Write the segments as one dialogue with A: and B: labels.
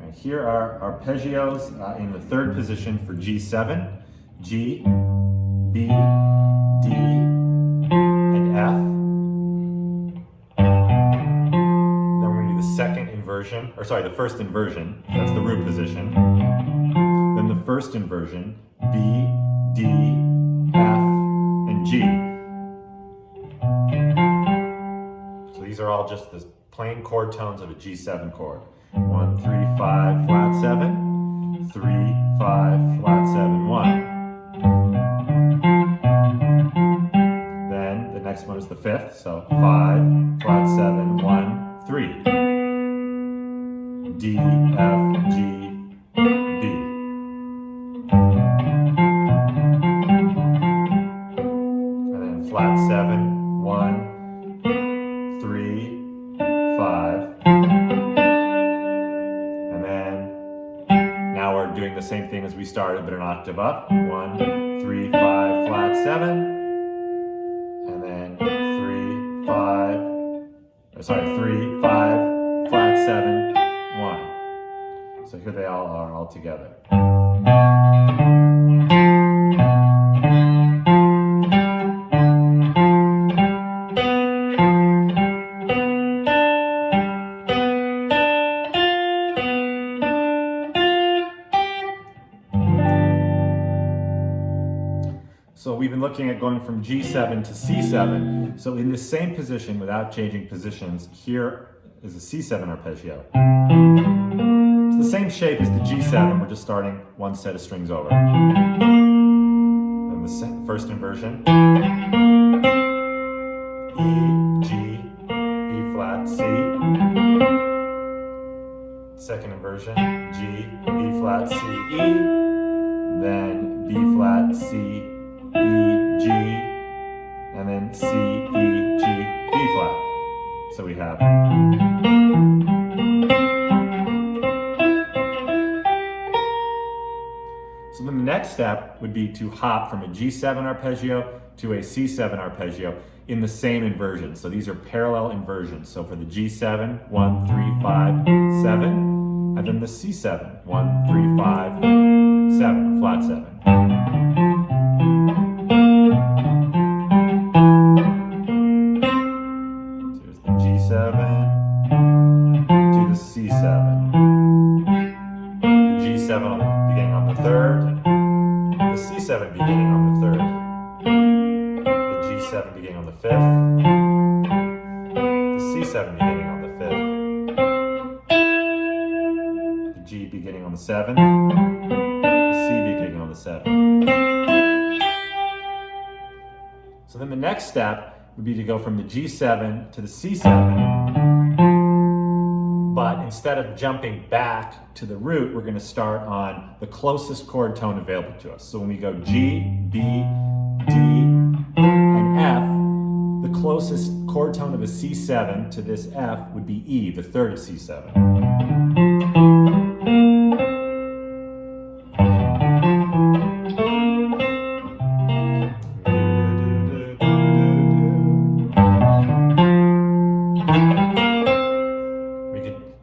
A: And here are arpeggios in the third position for G7, G, B, D, and F. Then we're going to do the second inversion, or sorry, the first inversion. That's the root position. Then the first inversion, B, D, F, and G. So these are all just the plain chord tones of a G7 chord. 1, 3, 5, flat 7, 3, 5, flat 7, 1. Then the next one is the fifth, so 5, flat 7, 1, 3. D, F, G, B. And then flat 7, 1, 3, 5. And then now we're doing the same thing as we started, but an octave up. 1, 3, 5, flat 7. And then 3, 5, flat 7, 1. So here they all are all together. So we've been looking at going from G7 to C7. So in the same position, without changing positions, here is a C7 arpeggio. It's the same shape as the G7, we're just starting one set of strings over. Then the first inversion, E, G, B flat, C. Second inversion, G, B flat, C, E. Then B flat, C, E, G, and then C, E, G, B flat. So we have. So then the next step would be to hop from a G7 arpeggio to a C7 arpeggio in the same inversion. So these are parallel inversions. So for the G7, 1, 3, 5, 7, and then the C7, 1, 3, 5, 7, flat 7. To the C7. The G7 beginning on the third, the C7 beginning on the third, the G7 beginning on the fifth, the C7 beginning on the fifth, the G beginning on the seventh, the C beginning on the seventh. So then the next step would be to go from the G7 to the C7. But instead of jumping back to the root, we're going to start on the closest chord tone available to us. So when we go G, B, D, and F, the closest chord tone of a C7 to this F would be E, the third of C7.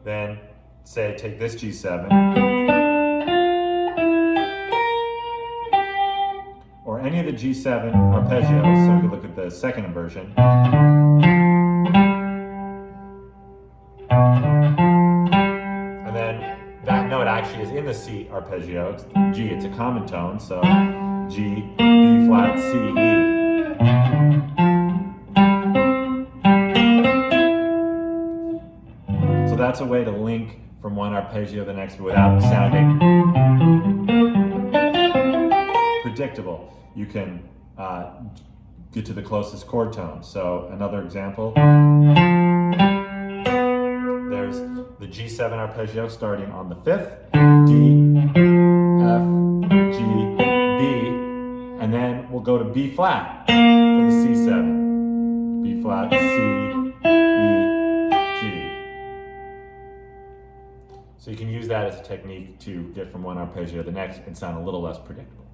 A: Then say take this G7 or any of the G7 arpeggios, so we can look at the second inversion. And then that note actually is in the C arpeggio. It's G, it's a common tone, so G, B flat, C, E. So that's a way to link from one arpeggio to the next without sounding predictable. You can get to the closest chord tone. So another example, there's the G7 arpeggio starting on the fifth, D, F, G, B, and then we'll go to B flat for the C7. B flat, C, So you can use that as a technique to get from one arpeggio to the next and sound a little less predictable.